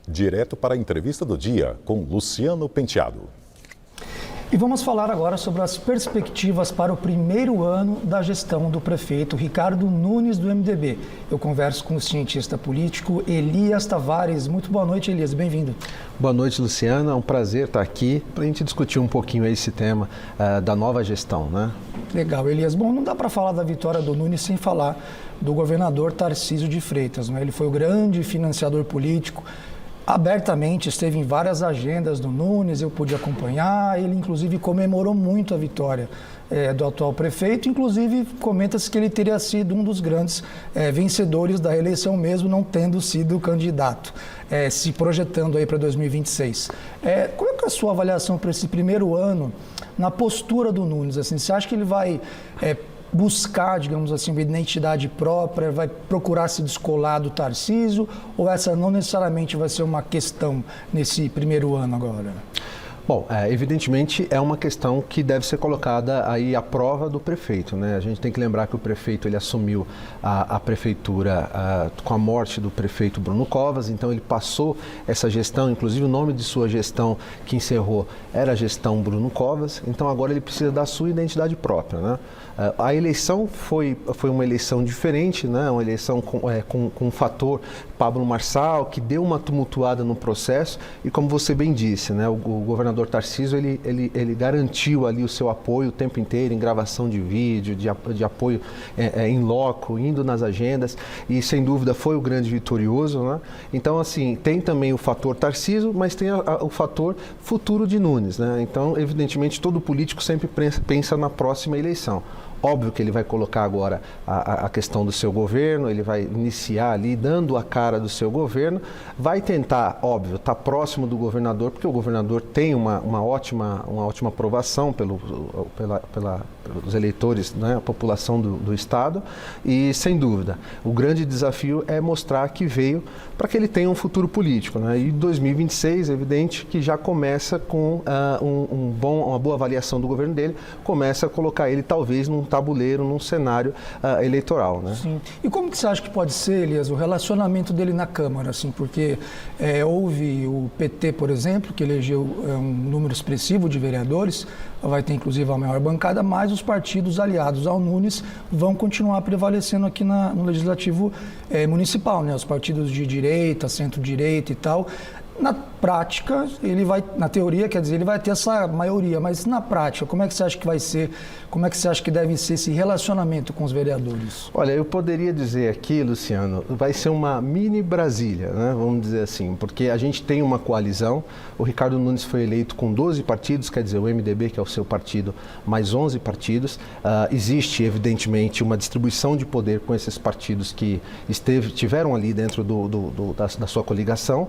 Direto para a entrevista do dia com Luciano Penteado. E vamos falar agora sobre as perspectivas para o primeiro ano da gestão do prefeito Ricardo Nunes, do MDB. Eu converso com o cientista político Elias Tavares. Muito boa noite, Elias. Bem-vindo. Boa noite, Luciano. É um prazer estar aqui para a gente discutir um pouquinho esse tema da nova gestão, né? Legal, Elias. Bom, não dá para falar da vitória do Nunes sem falar do governador Tarcísio de Freitas, né? Ele foi o grande financiador político. Abertamente, esteve em várias agendas do Nunes, eu pude acompanhar, ele inclusive comemorou muito a vitória do atual prefeito, inclusive comenta-se que ele teria sido um dos grandes vencedores da eleição mesmo, não tendo sido candidato, se projetando aí para 2026. Qual é a sua avaliação para esse primeiro ano na postura do Nunes? Assim, você acha que ele vai buscar, digamos assim, uma identidade própria, vai procurar se descolar do Tarcísio, ou essa não necessariamente vai ser uma questão nesse primeiro ano agora? Bom, evidentemente é uma questão que deve ser colocada aí à prova do prefeito, né? A gente tem que lembrar que o prefeito ele assumiu a prefeitura com a morte do prefeito Bruno Covas, então ele passou essa gestão, inclusive o nome de sua gestão que encerrou era a gestão Bruno Covas, então agora ele precisa da sua identidade própria, né? A eleição foi uma eleição diferente, né? Uma eleição com um fator Pablo Marçal, que deu uma tumultuada no processo e, como você bem disse, né? O governador Tarcísio ele garantiu ali o seu apoio o tempo inteiro em gravação de vídeo, de apoio em loco, indo nas agendas e, sem dúvida, foi o grande vitorioso, né? Então, assim, tem também o fator Tarcísio, mas tem o fator futuro de Nunes, né? Então, evidentemente, todo político sempre pensa na próxima eleição. Óbvio que ele vai colocar agora a questão do seu governo, ele vai iniciar ali dando a cara do seu governo, vai tentar, óbvio, estar próximo do governador, porque o governador tem uma ótima aprovação pelos eleitores, né, a população do estado, e sem dúvida, o grande desafio é mostrar que veio para que ele tenha um futuro político, né? E 2026, é evidente que já começa com uma boa avaliação do governo dele, começa a colocar ele talvez num tabuleiro, num cenário eleitoral, né? Sim. E como que você acha que pode ser, Elias, o relacionamento dele na Câmara, assim, porque houve o PT, por exemplo, que elegeu um número expressivo de vereadores, vai ter inclusive a maior bancada, mas os partidos aliados ao Nunes vão continuar prevalecendo aqui no Legislativo Municipal, né? Os partidos de direita, centro-direita e tal. Na prática, ele vai, na teoria, quer dizer, ele vai ter essa maioria, mas na prática, como é que você acha que vai ser, como é que você acha que deve ser esse relacionamento com os vereadores? Olha, eu poderia dizer aqui, Luciano, vai ser uma mini Brasília, né? Vamos dizer assim, porque a gente tem uma coalizão, o Ricardo Nunes foi eleito com 12 partidos, quer dizer, o MDB, que é o seu partido, mais 11 partidos. Existe, evidentemente, uma distribuição de poder com esses partidos que tiveram ali dentro da sua coligação.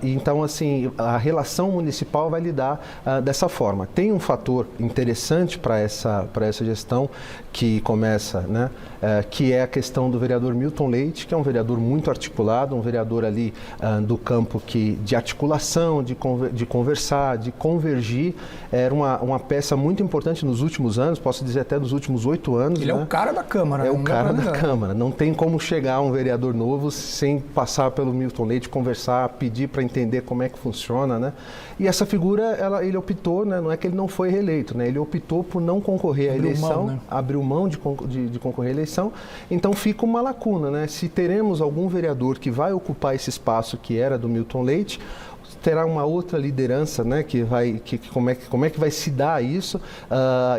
Então, assim, a relação municipal vai lidar dessa forma. Tem um fator interessante para essa gestão que começa, né, que é a questão do vereador Milton Leite, que é um vereador muito articulado, um vereador ali do campo de articulação, de conversar, de convergir. Era uma peça muito importante nos últimos anos, posso dizer até nos últimos 8 anos. Ele, né? É o cara da Câmara. É o cara da Câmara. Não tem como chegar um vereador novo sem passar pelo Milton Leite, conversar, pedir para entender como é que funciona, né? E essa figura, ele optou, né? Não é que ele não foi reeleito, né? Ele optou por não concorrer à eleição, né? Abriu mão de concorrer à eleição, então fica uma lacuna, né? Se teremos algum vereador que vai ocupar esse espaço que era do Milton Leite, terá uma outra liderança, né, como é que vai se dar isso,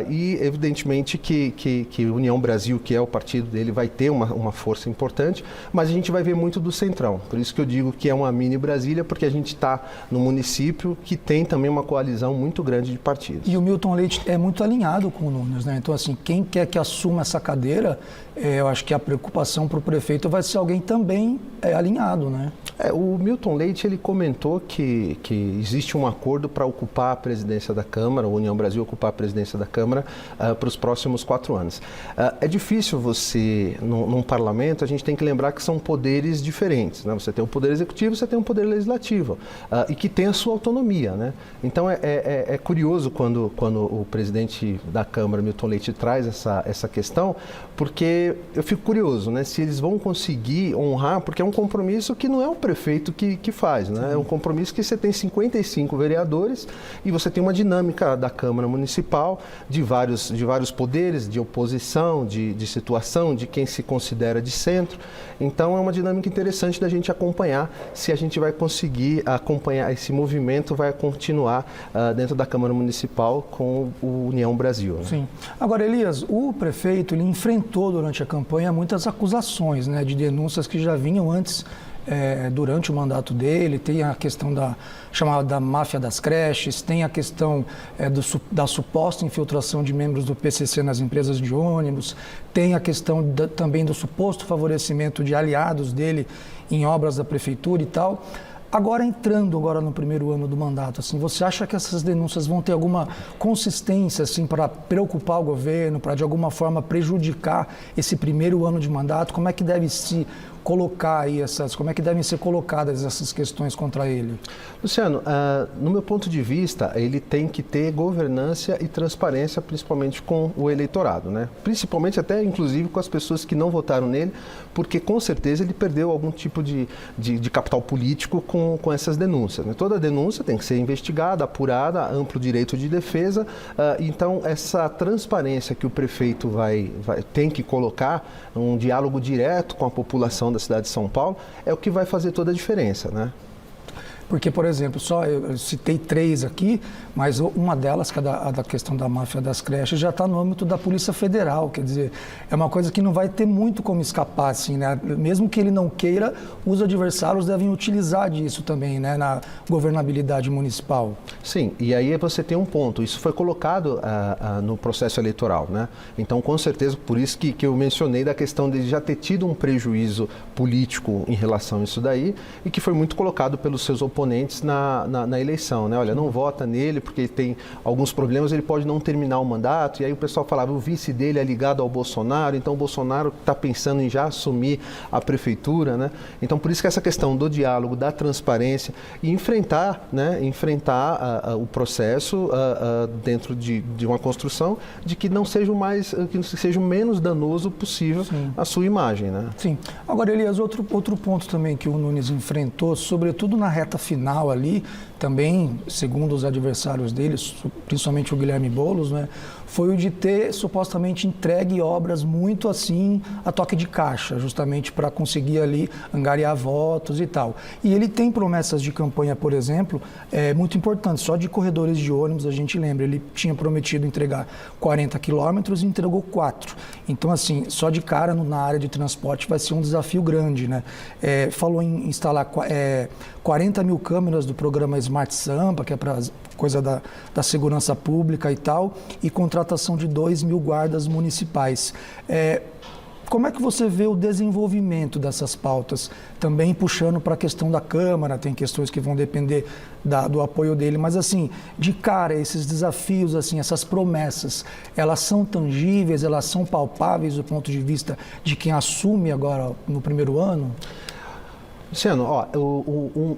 e evidentemente que União Brasil, que é o partido dele, vai ter uma força importante, mas a gente vai ver muito do Centrão, por isso que eu digo que é uma mini Brasília, porque a gente está no município que tem também uma coalizão muito grande de partidos. E o Milton Leite é muito alinhado com o Nunes, né? Então, assim, quem quer que assuma essa cadeira, eu acho que a preocupação para o prefeito vai ser alguém também alinhado, né? O Milton Leite, ele comentou que que existe um acordo para ocupar a presidência da Câmara, a União Brasil ocupar a presidência da Câmara para os próximos 4 anos. É difícil você, num parlamento, a gente tem que lembrar que são poderes diferentes, né? Você tem um poder executivo, você tem um poder legislativo, e que tem a sua autonomia, né? Então é curioso quando o presidente da Câmara, Milton Leite, traz essa questão, porque eu fico curioso, né, se eles vão conseguir honrar, porque é um compromisso que não é o prefeito que faz, né? É um compromisso que você tem 55 vereadores e você tem uma dinâmica da Câmara Municipal de vários poderes, de oposição, de situação, de quem se considera de centro. Então é uma dinâmica interessante da gente acompanhar, se a gente vai conseguir acompanhar esse movimento, vai continuar dentro da Câmara Municipal com o União Brasil, né? Sim. Agora, Elias, o prefeito ele enfrentou durante a campanha muitas acusações, né, de denúncias que já vinham antes, durante o mandato dele. Tem a questão chamada da máfia das creches, tem a questão da suposta infiltração de membros do PCC nas empresas de ônibus, tem a questão também do suposto favorecimento de aliados dele em obras da prefeitura e tal. Agora, entrando no primeiro ano do mandato, assim, você acha que essas denúncias vão ter alguma consistência assim, para preocupar o governo, para de alguma forma prejudicar esse primeiro ano de mandato? Como é que deve se colocar aí como é que devem ser colocadas essas questões contra ele? Luciano, no meu ponto de vista, ele tem que ter governança e transparência, principalmente com o eleitorado, né? Principalmente até, inclusive, com as pessoas que não votaram nele, porque com certeza ele perdeu algum tipo de capital político com essas denúncias, né? Toda denúncia tem que ser investigada, apurada, amplo direito de defesa. Então, essa transparência que o prefeito tem que colocar, um diálogo direto com a população da cidade de São Paulo, é o que vai fazer toda a diferença, né? Porque, por exemplo, eu citei 3 aqui, mas uma delas, que é a da questão da máfia das creches, já está no âmbito da Polícia Federal. Quer dizer, é uma coisa que não vai ter muito como escapar, assim, né? Mesmo que ele não queira, os adversários devem utilizar disso também, né, na governabilidade municipal. Sim, e aí você tem um ponto. Isso foi colocado no processo eleitoral, né? Então, com certeza, por isso que eu mencionei da questão de já ter tido um prejuízo político em relação a isso daí, e que foi muito colocado pelos seus oponentes na eleição, né? Olha, não vota nele porque ele tem alguns problemas, ele pode não terminar o mandato. E aí o pessoal falava, o vice dele é ligado ao Bolsonaro, então o Bolsonaro está pensando em já assumir a prefeitura, né? Então, por isso que essa questão do diálogo, da transparência e enfrentar o processo dentro de uma construção de que não seja o menos danoso possível. Sim. A sua imagem, né? Sim. Agora, Elias, outro ponto também que o Nunes enfrentou, sobretudo na reta final ali, também, segundo os adversários deles, principalmente o Guilherme Boulos, né, foi o de ter supostamente entregue obras muito assim a toque de caixa, justamente para conseguir ali angariar votos e tal. E ele tem promessas de campanha, por exemplo, muito importantes. Só de corredores de ônibus, a gente lembra, ele tinha prometido entregar 40 quilômetros e entregou 4. Então, assim, só de cara na área de transporte vai ser um desafio grande, né? Falou em instalar 40 mil câmeras do programa Smart Sampa, que é para coisa da segurança pública e tal, e contratação de 2.000 guardas municipais. Como é que você vê o desenvolvimento dessas pautas? Também puxando para a questão da Câmara, tem questões que vão depender do apoio dele, mas assim, de cara, esses desafios, assim, essas promessas, elas são tangíveis, elas são palpáveis do ponto de vista de quem assume agora no primeiro ano? Luciano,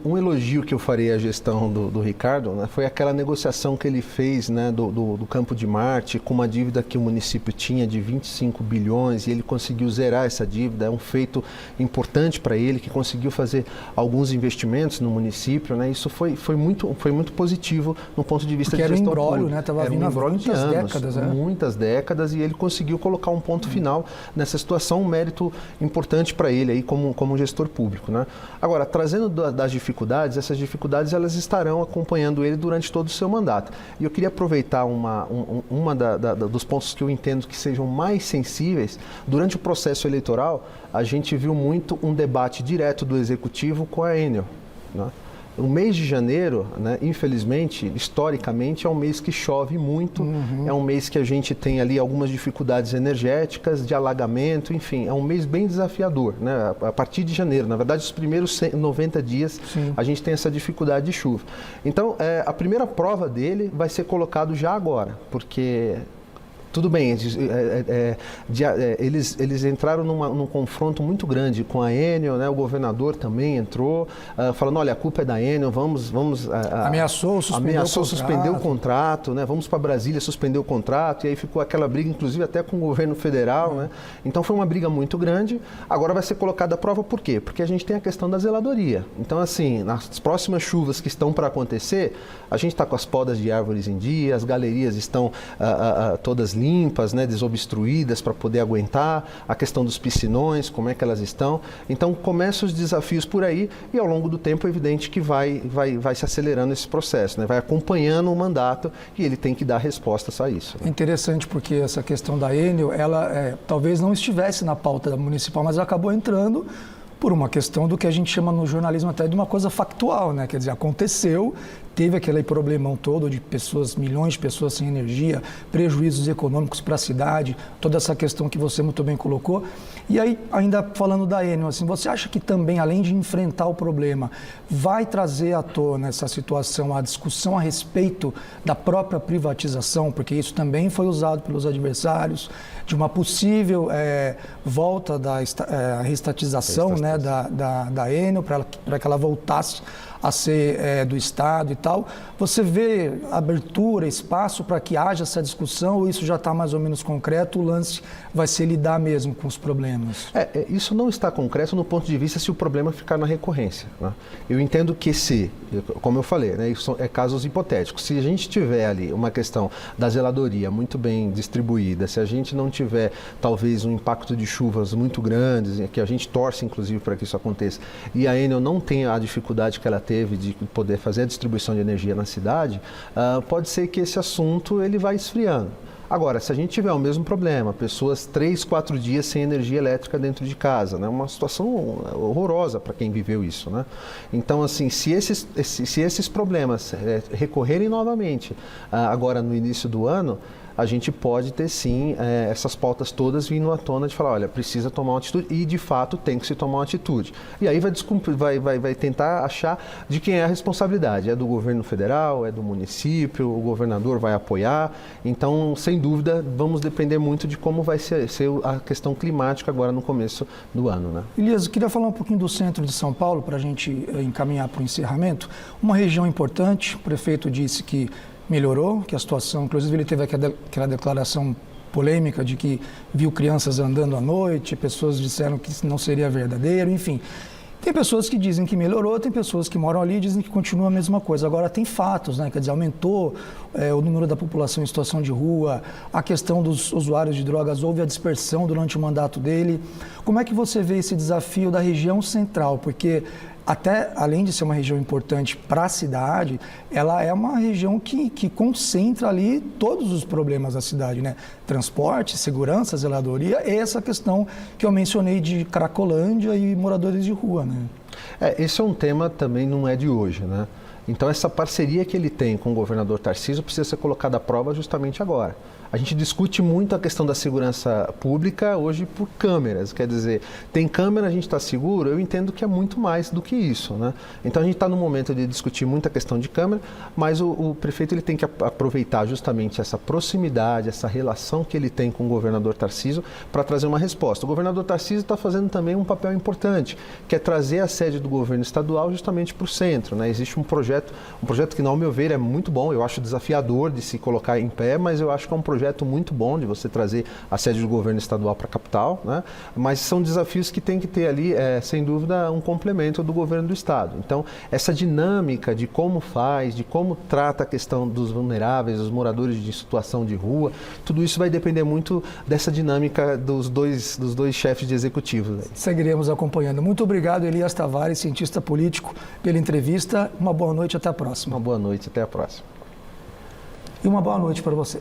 um elogio que eu farei à gestão do Ricardo, né, foi aquela negociação que ele fez, né, do Campo de Marte, com uma dívida que o município tinha de 25 bilhões e ele conseguiu zerar essa dívida. É um feito importante para ele, que conseguiu fazer alguns investimentos no município, né? Isso foi muito positivo no ponto de vista de gestão pública. Porque era um embrólio, né? Estava vindo há muitas décadas, né? Muitas décadas, e ele conseguiu colocar um ponto final nessa situação, um mérito importante para ele aí como gestor público, né? Agora, trazendo das dificuldades, essas dificuldades elas estarão acompanhando ele durante todo o seu mandato. E eu queria aproveitar dos pontos que eu entendo que sejam mais sensíveis. Durante o processo eleitoral, a gente viu muito um debate direto do Executivo com a Enel, né? O mês de janeiro, né, infelizmente, historicamente, é um mês que chove muito, é um mês que a gente tem ali algumas dificuldades energéticas, de alagamento, enfim, é um mês bem desafiador, né? A partir de janeiro, na verdade, os primeiros 90 dias, a gente tem essa dificuldade de chuva. Então, a primeira prova dele vai ser colocado já agora, porque... Tudo bem, eles entraram num confronto muito grande com a Enel, né? O governador também entrou, falando, olha, a culpa é da Enel, vamos ameaçou suspender o contrato, né? Vamos para Brasília suspender o contrato, e aí ficou aquela briga, inclusive até com o governo federal, né? Então foi uma briga muito grande. Agora vai ser colocada a prova, por quê? Porque a gente tem a questão da zeladoria. Então, assim, nas próximas chuvas que estão para acontecer, a gente está com as podas de árvores em dia, as galerias estão todas limpas, né, desobstruídas para poder aguentar, a questão dos piscinões, como é que elas estão. Então, começam os desafios por aí e ao longo do tempo é evidente que vai se acelerando esse processo, né, vai acompanhando o mandato e ele tem que dar respostas a isso. Né? É interessante porque essa questão da Enel, ela talvez não estivesse na pauta municipal, mas acabou entrando por uma questão do que a gente chama no jornalismo até de uma coisa factual, né? Quer dizer, aconteceu, teve aquele problemão todo de pessoas, milhões de pessoas sem energia, prejuízos econômicos para a cidade, toda essa questão que você muito bem colocou. E aí, ainda falando da Enel, assim, você acha que também, além de enfrentar o problema, vai trazer à tona essa situação, a discussão a respeito da própria privatização, porque isso também foi usado pelos adversários, de uma possível volta da reestatização, né, da Enel, para que ela voltasse a ser do Estado e tal. Você vê abertura, espaço para que haja essa discussão ou isso já está mais ou menos concreto? O lance vai ser lidar mesmo com os problemas? Isso não está concreto no ponto de vista se o problema ficar na recorrência. Né? Eu entendo que como eu falei, né, isso é casos hipotéticos. Se a gente tiver ali uma questão da zeladoria muito bem distribuída, se a gente não tiver talvez um impacto de chuvas muito grandes, que a gente torce inclusive para que isso aconteça, e a Enel não tem a dificuldade que ela teve de poder fazer a distribuição de energia na cidade, pode ser que esse assunto ele vai esfriando. Agora, se a gente tiver o mesmo problema, pessoas 3, 4 dias sem energia elétrica dentro de casa, né? Uma situação horrorosa para quem viveu isso, né? Então, assim, se esses problemas recorrerem novamente agora no início do ano, a gente pode ter sim essas pautas todas vindo à tona de falar, olha, precisa tomar uma atitude e de fato tem que se tomar uma atitude. E aí vai tentar achar de quem é a responsabilidade. É do governo federal, é do município, o governador vai apoiar. Então, sem dúvida, vamos depender muito de como vai ser a questão climática agora no começo do ano. Né? Elias, eu queria falar um pouquinho do centro de São Paulo para a gente encaminhar para o encerramento. Uma região importante, o prefeito disse que melhorou, que a situação, inclusive ele teve aquela declaração polêmica de que viu crianças andando à noite, pessoas disseram que não seria verdadeiro, enfim. Tem pessoas que dizem que melhorou, tem pessoas que moram ali e dizem que continua a mesma coisa. Agora tem fatos, né? Quer dizer, aumentou o número da população em situação de rua, a questão dos usuários de drogas, houve a dispersão durante o mandato dele. Como é que você vê esse desafio da região central? Porque até, além de ser uma região importante para a cidade, ela é uma região que concentra ali todos os problemas da cidade, né? Transporte, segurança, zeladoria e essa questão que eu mencionei de Cracolândia e moradores de rua, né? Esse é um tema também não é de hoje, né? Então essa parceria que ele tem com o governador Tarcísio precisa ser colocada à prova justamente agora. A gente discute muito a questão da segurança pública hoje por câmeras, quer dizer, tem câmera, a gente está seguro? Eu entendo que é muito mais do que isso, né? Então a gente está no momento de discutir muito a questão de câmera, mas o prefeito ele tem que aproveitar justamente essa proximidade, essa relação que ele tem com o governador Tarcísio para trazer uma resposta. O governador Tarcísio está fazendo também um papel importante, que é trazer a sede do governo estadual justamente para o centro, né? Existe um projeto que, ao meu ver, é muito bom, eu acho desafiador de se colocar em pé, mas eu acho que é um projeto muito bom de você trazer a sede do governo estadual para a capital, né? Mas são desafios que tem que ter ali, sem dúvida, um complemento do governo do estado. Então, essa dinâmica de como faz, de como trata a questão dos vulneráveis, dos moradores de situação de rua, tudo isso vai depender muito dessa dinâmica dos dois chefes de executivos. Seguiremos acompanhando. Muito obrigado, Elias Tavares, cientista político, pela entrevista. Uma boa noite, até a próxima. Uma boa noite, até a próxima. E uma boa noite para você.